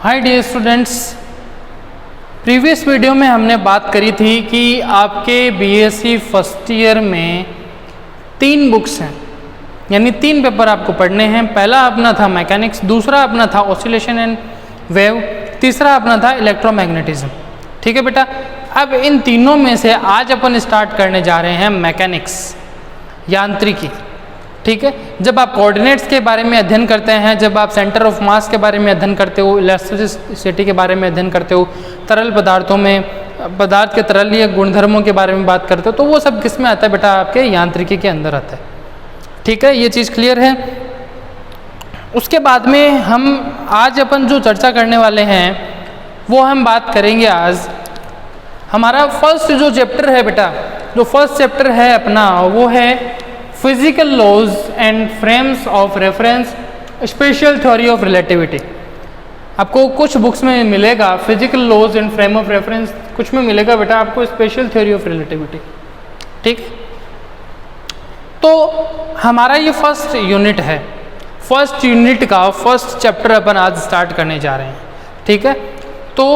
हाय dear students, previous video में हमने बात करी थी कि आपके बीएससी फर्स्ट ईयर में 3 बुक्स हैं, यानी 3 पेपर आपको पढ़ने हैं। पहला अपना था मैकेनिक्स, दूसरा अपना था ऑसिलेशन एंड वेव, तीसरा अपना था इलेक्ट्रोमैग्नेटिज्म। ठीक है बेटा, अब इन तीनों में से आज अपन स्टार्ट करने जा रहे हैं मैकेनिक्स, यांत्रिकी। ठीक है, जब आप कोऑर्डिनेट्स के बारे में अध्ययन करते हैं, जब आप सेंटर ऑफ मास के बारे में अध्ययन करते हो, इलास्टिसिटी के बारे में अध्ययन करते हो, तरल पदार्थों में पदार्थ के तरलीय गुणधर्मों के बारे में बात करते हो, तो वो सब किस में आता है बेटा? आपके यांत्रिकी के अंदर आता है। ठीक है, ये चीज़ क्लियर है। उसके बाद में हम आज अपन जो चर्चा करने वाले हैं वो हम बात करेंगे आज हमारा फर्स्ट जो चैप्टर है बेटा, जो फर्स्ट चैप्टर है अपना वो है physical laws and frames of reference, special theory of relativity. आपको कुछ बुक्स में मिलेगा physical laws and frame of reference, कुछ में मिलेगा बेटा आपको स्पेशल थ्योरी ऑफ रिलेटिविटी। ठीक, तो हमारा ये फर्स्ट यूनिट है, फर्स्ट यूनिट का फर्स्ट चैप्टर अपन आज स्टार्ट करने जा रहे हैं। ठीक है, तो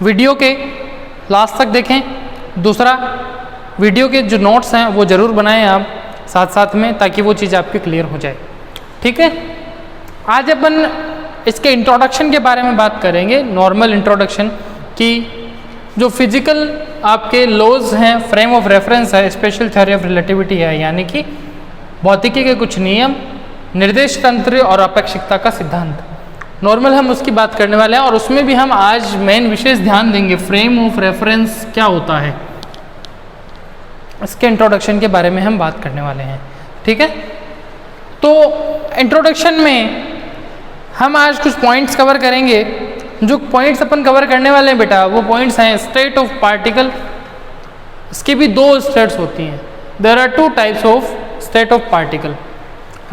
वीडियो के लास्ट तक देखें। दूसरा, वीडियो के जो नोट्स हैं वो ज़रूर बनाएं आप साथ साथ में, ताकि वो चीज़ आपकी क्लियर हो जाए। ठीक है, आज अपन इसके इंट्रोडक्शन के बारे में बात करेंगे, नॉर्मल इंट्रोडक्शन की जो फिजिकल आपके लॉज हैं, फ्रेम ऑफ रेफरेंस है, स्पेशल थ्योरी ऑफ रिलेटिविटी है, यानी कि भौतिकी के कुछ नियम, निर्देश तंत्र और अपेक्षिकता का सिद्धांत। नॉर्मल हम उसकी बात करने वाले हैं और उसमें भी हम आज मेन विशेष ध्यान देंगे फ्रेम ऑफ रेफरेंस क्या होता है, इसके इंट्रोडक्शन के बारे में हम बात करने वाले हैं। ठीक है, तो इंट्रोडक्शन में हम आज कुछ पॉइंट्स कवर करेंगे। जो पॉइंट्स अपन कवर करने वाले हैं बेटा वो पॉइंट्स हैं स्टेट ऑफ पार्टिकल। इसकी भी 2 स्टेट्स होती हैं। There are 2 types of state of particle,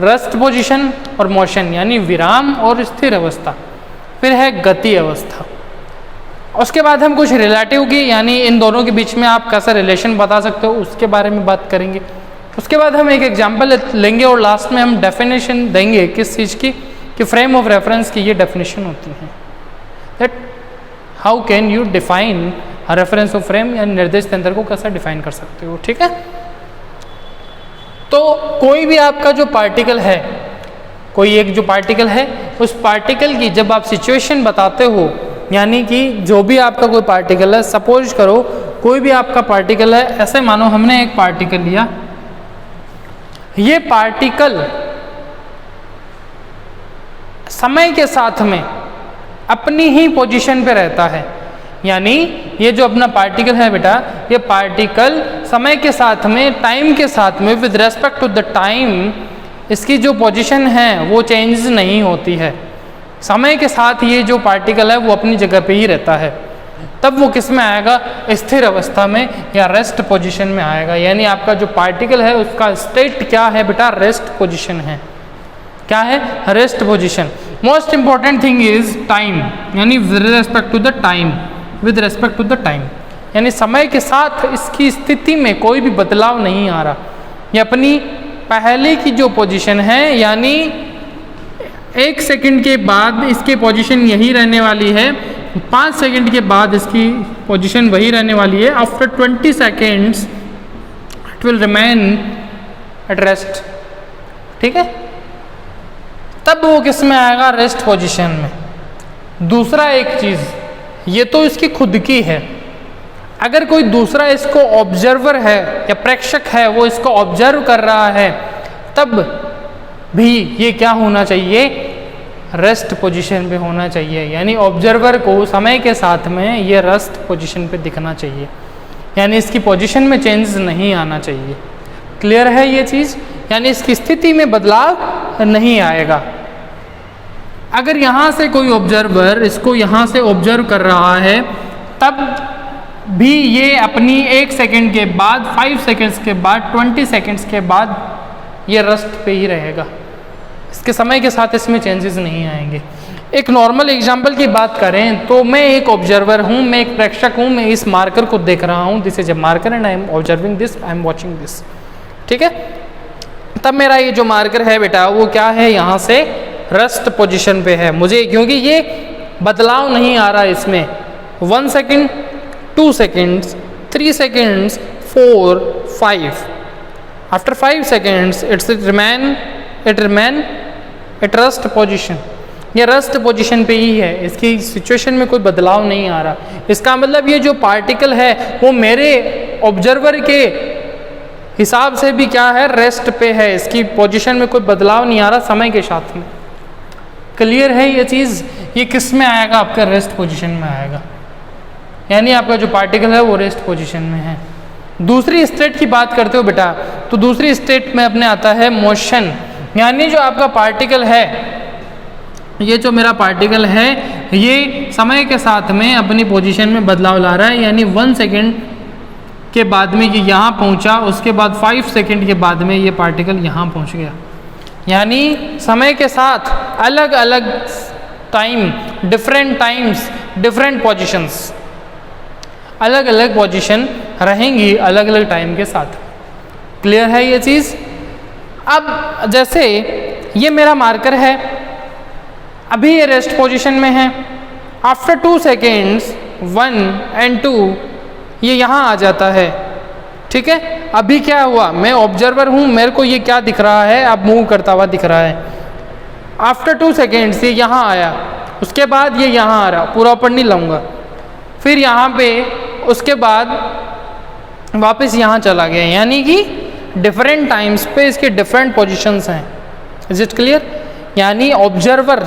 rest position और मोशन, यानी विराम और स्थिर अवस्था। फिर है गति अवस्था। उसके बाद हम कुछ रिलेटिव की, यानी इन दोनों के बीच में आप कैसा रिलेशन बता सकते हो, उसके बारे में बात करेंगे। उसके बाद हम एक एग्जांपल लेंगे और लास्ट में हम डेफिनेशन देंगे किस चीज़ की, कि फ्रेम ऑफ रेफरेंस की ये डेफिनेशन होती है, that how can you define reference of frame, यानी निर्देश तंत्र को कैसा डिफाइन कर सकते हो। ठीक है, तो कोई भी आपका जो पार्टिकल है, कोई एक जो पार्टिकल है, उस पार्टिकल की जब आप सिचुएशन बताते हो, यानी कि जो भी आपका कोई पार्टिकल है, सपोज करो कोई भी आपका पार्टिकल है, ऐसे मानो हमने एक पार्टिकल लिया, ये पार्टिकल समय के साथ में अपनी ही पोजीशन पे रहता है। यानी ये जो अपना पार्टिकल है बेटा, ये पार्टिकल समय के साथ में, टाइम के साथ में, with respect to the time, इसकी जो पोजीशन है वो चेंज नहीं होती है। समय के साथ ये जो पार्टिकल है वो अपनी जगह पे ही रहता है। तब वो किस में आएगा? स्थिर अवस्था में या रेस्ट पोजीशन में आएगा। यानी आपका जो पार्टिकल है उसका स्टेट क्या है बेटा? रेस्ट पोजीशन है। क्या है? Rest position. Most important thing is time, यानी with respect to the time, with respect to the time, यानी समय के साथ इसकी स्थिति में कोई भी बदलाव नहीं आ रहा। ये अपनी पहले की जो पोजीशन है, यानी 1 सेकंड के बाद इसकी पोजीशन यही रहने वाली है, 5 सेकंड के बाद इसकी पोजीशन वही रहने वाली है। After 20 seconds it will remain at rest. ठीक है, तब वो किस में आएगा? रेस्ट पोजीशन में। दूसरा एक चीज़, ये तो इसकी खुद की है, अगर कोई दूसरा इसको ऑब्जर्वर है या प्रेक्षक है, वो इसको ऑब्जर्व कर रहा है, तब भी ये क्या होना चाहिए? रेस्ट पोजीशन पे होना चाहिए। यानी ऑब्जर्वर को समय के साथ में ये रेस्ट पोजीशन पे दिखना चाहिए, यानी इसकी पोजीशन में चेंज नहीं आना चाहिए। क्लियर है ये चीज़? यानी इसकी स्थिति में बदलाव नहीं आएगा। अगर यहाँ से कोई ऑब्जर्वर इसको यहाँ से ऑब्जर्व कर रहा है, तब भी ये अपनी 1 सेकेंड के बाद, 5 सेकेंड्स के बाद, 20 सेकेंड्स के बाद ये रेस्ट पे ही रहेगा। इसके समय के साथ इसमें चेंजेस नहीं आएंगे। एक नॉर्मल एग्जांपल की बात करें तो मैं एक ऑब्जर्वर हूँ, मैं एक प्रेक्षक हूँ, मैं इस मार्कर को देख रहा हूँ, this is a marker and I am observing this, I am watching this. ठीक है, तब मेरा ये जो मार्कर है बेटा वो क्या है? यहाँ से रेस्ट पोजीशन पे है। मुझे क्योंकि ये बदलाव नहीं आ रहा इसमें। 1 second, 2 seconds, 3 seconds, 4, 5। After 5 seconds it remain at rest position. ये रेस्ट पोजीशन पे ही है, इसकी सिचुएशन में कोई बदलाव नहीं आ रहा। इसका मतलब ये जो पार्टिकल है वो मेरे ऑब्जर्वर के हिसाब से भी क्या है, रेस्ट पे है, इसकी पोजीशन में कोई बदलाव नहीं आ रहा समय के साथ में। क्लियर है ये चीज़? ये किस में आएगा? आपका रेस्ट पोजीशन में आएगा, यानी आपका जो पार्टिकल है वो रेस्ट पोजीशन में है। दूसरी स्टेट की बात करते हो बेटा, तो दूसरी स्टेट में अपने आता है मोशन, यानी जो आपका पार्टिकल है, ये जो मेरा पार्टिकल है ये समय के साथ में अपनी पोजीशन में बदलाव ला रहा है। यानी 1 सेकेंड के बाद में ये यहाँ पहुँचा, उसके बाद 5 सेकेंड के बाद में ये पार्टिकल यहाँ पहुँच गया। यानी समय के साथ अलग अलग time, different times, different positions, अलग अलग पोजीशन रहेंगी अलग अलग टाइम के साथ। क्लियर है ये चीज़? अब जैसे ये मेरा मार्कर है, अभी ये रेस्ट पोजीशन में है। आफ्टर 2 सेकेंड्स 1 and 2 ये यहाँ आ जाता है। ठीक है, अभी क्या हुआ, मैं ऑब्जर्वर हूँ, मेरे को ये क्या दिख रहा है, अब मूव करता हुआ दिख रहा है। आफ्टर 2 सेकेंड्स ये यहाँ आया, उसके बाद ये यहाँ आ रहा, पूरा ऊपर नहीं लाऊंगा, फिर यहाँ पे, उसके बाद वापस यहाँ चला गया। यानी कि डिफरेंट टाइम्स पे इसके डिफरेंट पोजीशंस हैं। Is it clear? यानी ऑब्जर्वर,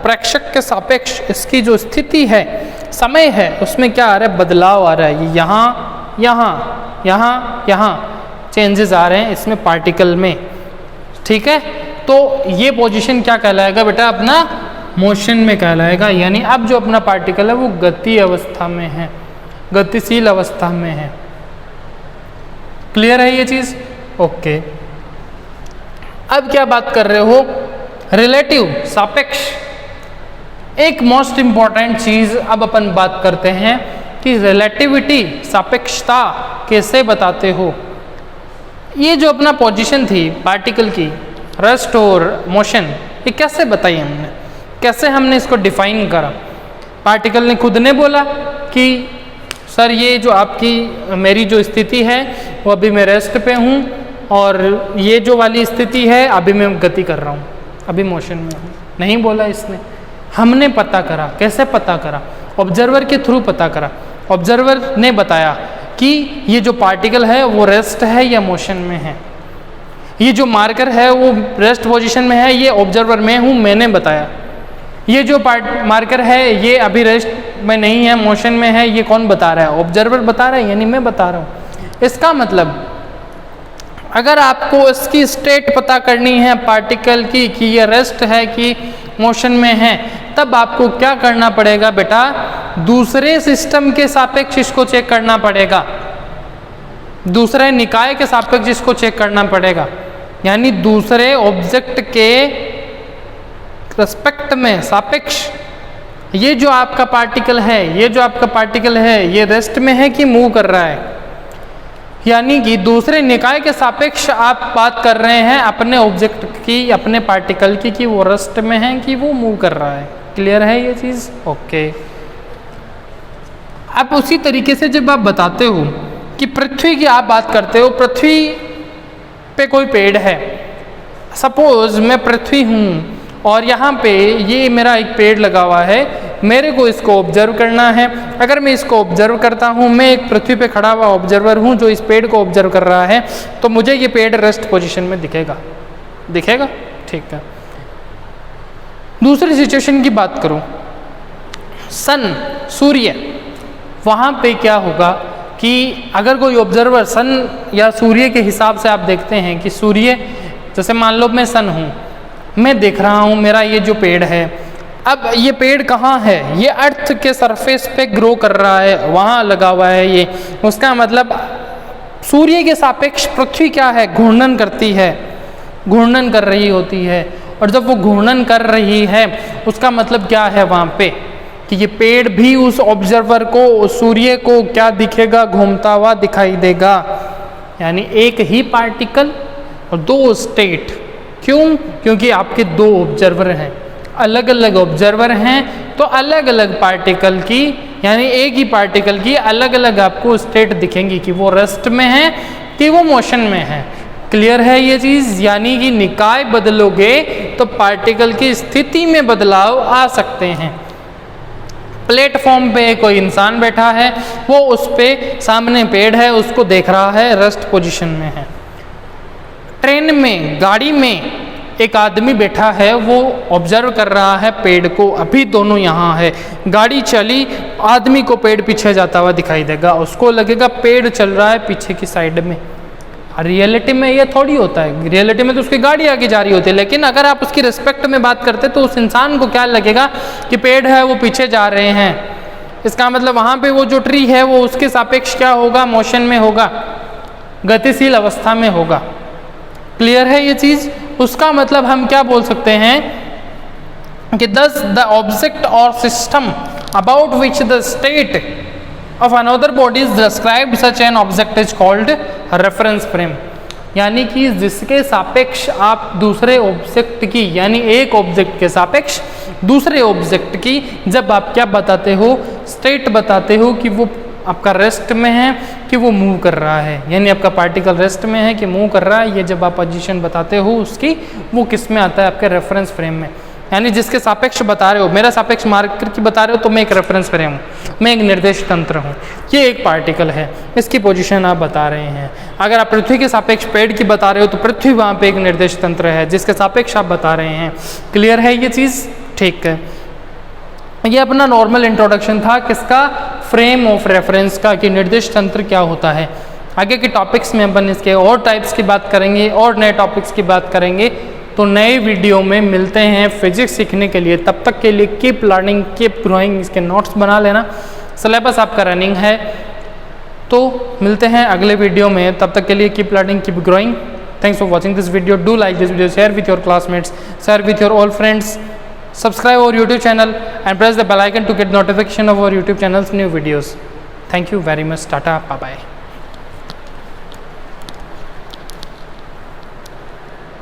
प्रेक्षक के सापेक्ष इसकी जो स्थिति है, समय है, उसमें क्या आ रहा है, बदलाव आ रहा है। ये यहाँ यहाँ यहाँ यहाँ चेंजेस आ रहे हैं इसमें पार्टिकल में। ठीक है, तो ये पोजीशन क्या कहलाएगा बेटा, अपना मोशन में कहलाएगा। यानी अब जो अपना पार्टिकल है वो गति अवस्था में है, गतिशील अवस्था में है। क्लियर है ये चीज़? ओके। अब क्या बात कर रहे हो, रिलेटिव, सापेक्ष। एक मोस्ट इम्पॉर्टेंट चीज़ अब अपन बात करते हैं कि रिलेटिविटी, सापेक्षता कैसे बताते हो। ये जो अपना पोजीशन थी पार्टिकल की, रेस्ट और मोशन, ये कैसे बताई हमने, कैसे हमने इसको डिफाइन करा। पार्टिकल ने खुद ने बोला कि सर ये जो आपकी मेरी जो स्थिति है वो अभी मैं रेस्ट पे हूँ, और ये जो वाली स्थिति है अभी मैं गति कर रहा हूँ, अभी मोशन में हूँ। नहीं बोला इसने, हमने पता करा। कैसे पता करा? ऑब्जर्वर के थ्रू पता करा। ऑब्जर्वर ने बताया कि ये जो पार्टिकल है वो रेस्ट है या मोशन में है। ये जो मार्कर है वो रेस्ट पोजीशन में है, ये ऑब्जर्वर में हूँ, मैंने बताया। ये जो मार्कर है ये अभी रेस्ट में नहीं है, मोशन में है, ये कौन बता रहा है? ऑब्जर्वर बता रहा है, यानी मैं बता रहा हूँ। इसका मतलब अगर आपको इसकी स्टेट पता करनी है पार्टिकल की कि ये रेस्ट है कि मोशन में है, तब आपको क्या करना पड़ेगा बेटा, दूसरे सिस्टम के सापेक्ष इसको चेक करना पड़ेगा, दूसरे निकाय के सापेक्ष इसको चेक करना पड़ेगा। यानी दूसरे ऑब्जेक्ट के रिस्पेक्ट में, सापेक्ष, ये जो आपका पार्टिकल है, ये जो आपका पार्टिकल है ये रेस्ट में है कि मूव कर रहा है। यानी कि दूसरे निकाय के सापेक्ष आप बात कर रहे हैं अपने ऑब्जेक्ट की, अपने पार्टिकल की, कि वो रेस्ट में है कि वो मूव कर रहा है। क्लियर है ये चीज़? ओके। अब उसी तरीके से जब आप बताते हो कि पृथ्वी की आप बात करते हो, पृथ्वी पे कोई पेड़ है, सपोज मैं पृथ्वी हूँ और यहाँ पे ये मेरा एक पेड़ लगा हुआ है, मेरे को इसको ऑब्जर्व करना है। अगर मैं इसको ऑब्जर्व करता हूँ, मैं एक पृथ्वी पे खड़ा हुआ ऑब्जर्वर हूँ जो इस पेड़ को ऑब्जर्व कर रहा है, तो मुझे ये पेड़ रेस्ट पोजीशन में दिखेगा, दिखेगा? ठीक है। दूसरी सिचुएशन की बात करूँ, सन, सूर्य, वहाँ पे क्या होगा कि अगर कोई ऑब्जर्वर सन या सूर्य के हिसाब से आप देखते हैं कि सूर्य, जैसे मान लो मैं सन हूँ, मैं देख रहा हूँ मेरा ये जो पेड़ है, अब ये पेड़ कहाँ है? ये अर्थ के सरफेस पे ग्रो कर रहा है, वहाँ लगा हुआ है ये। उसका मतलब सूर्य के सापेक्ष पृथ्वी क्या है? घूर्णन करती है, घूर्णन कर रही होती है। और जब वो घूर्णन कर रही है उसका मतलब क्या है वहाँ पे, कि ये पेड़ भी उस ऑब्जर्वर को, उस सूर्य को क्या दिखेगा? घूमता हुआ दिखाई देगा। यानी एक ही पार्टिकल और दो स्टेट। क्यों? क्योंकि आपके दो ऑब्जर्वर हैं, अलग अलग ऑब्जर्वर हैं, तो अलग अलग पार्टिकल की यानी एक ही पार्टिकल की अलग अलग आपको स्टेट दिखेंगी कि वो रेस्ट में है कि वो मोशन में है। क्लियर है ये चीज़? यानी कि निकाय बदलोगे तो पार्टिकल की स्थिति में बदलाव आ सकते हैं। प्लेटफॉर्म पे कोई इंसान बैठा है, वो उस पे सामने पेड़ है उसको देख रहा है, रेस्ट पोजीशन में है। ट्रेन में, गाड़ी में एक आदमी बैठा है, वो ऑब्जर्व कर रहा है पेड़ को, अभी दोनों यहाँ है। गाड़ी चली, आदमी को पेड़ पीछे जाता हुआ दिखाई देगा, उसको लगेगा पेड़ चल रहा है पीछे की साइड में। रियलिटी में ये थोड़ी होता है, रियलिटी में तो उसकी गाड़ी आगे जा रही होती है। लेकिन अगर आप उसकी रिस्पेक्ट में बात करते तो उस इंसान को क्या लगेगा कि पेड़ है वो पीछे जा रहे हैं, इसका मतलब वहाँ पे वो जो ट्री है वो उसके सापेक्ष क्या होगा, मोशन में होगा, गतिशील अवस्था में होगा। क्लियर है ये चीज़? उसका मतलब हम क्या बोल सकते हैं कि thus the object or system about which the state of another body is described, such an object is called reference frame। यानी कि जिसके सापेक्ष आप दूसरे ऑब्जेक्ट की, यानी एक ऑब्जेक्ट के सापेक्ष दूसरे ऑब्जेक्ट की जब आप क्या बताते हो, स्टेट बताते हो कि वो आपका रेस्ट में है कि वो मूव कर रहा है, यानी आपका पार्टिकल रेस्ट में है कि मूव कर रहा है, ये जब आप पोजीशन बताते हो उसकी, वो किस में आता है, आपके रेफरेंस फ्रेम में। यानी जिसके सापेक्ष बता रहे हो, मेरा सापेक्ष मार्कर की बता रहे हो तो मैं एक रेफरेंस फ्रेम हूँ, मैं एक निर्देश तंत्र हूँ, ये एक पार्टिकल है, इसकी पोजीशन आप बता रहे हैं। अगर आप पृथ्वी के सापेक्ष पेड़ की बता रहे हो तो पृथ्वी वहाँ पे एक निर्देश तंत्र है जिसके सापेक्ष आप बता रहे हैं। क्लियर है ये चीज़? ठीक है, ये अपना नॉर्मल इंट्रोडक्शन था किसका, फ्रेम ऑफ रेफरेंस का, कि निर्देश तंत्र क्या होता है। आगे के टॉपिक्स में अपन इसके और टाइप्स की बात करेंगे और नए टॉपिक्स की बात करेंगे। तो नए वीडियो में मिलते हैं फिजिक्स सीखने के लिए। तब तक के लिए कीप लर्निंग कीप ग्रोइंग, इसके नोट्स बना लेना, सिलेबस आपका रनिंग है। तो मिलते हैं अगले वीडियो में, तब तक के लिए keep learning keep growing. Thanks for watching this video. Do like this video, share with your classmates, share with your all friends, subscribe our YouTube channel and press the bell icon to get notification of our YouTube channel's new videos. Thank you very much. Tata. Bye bye.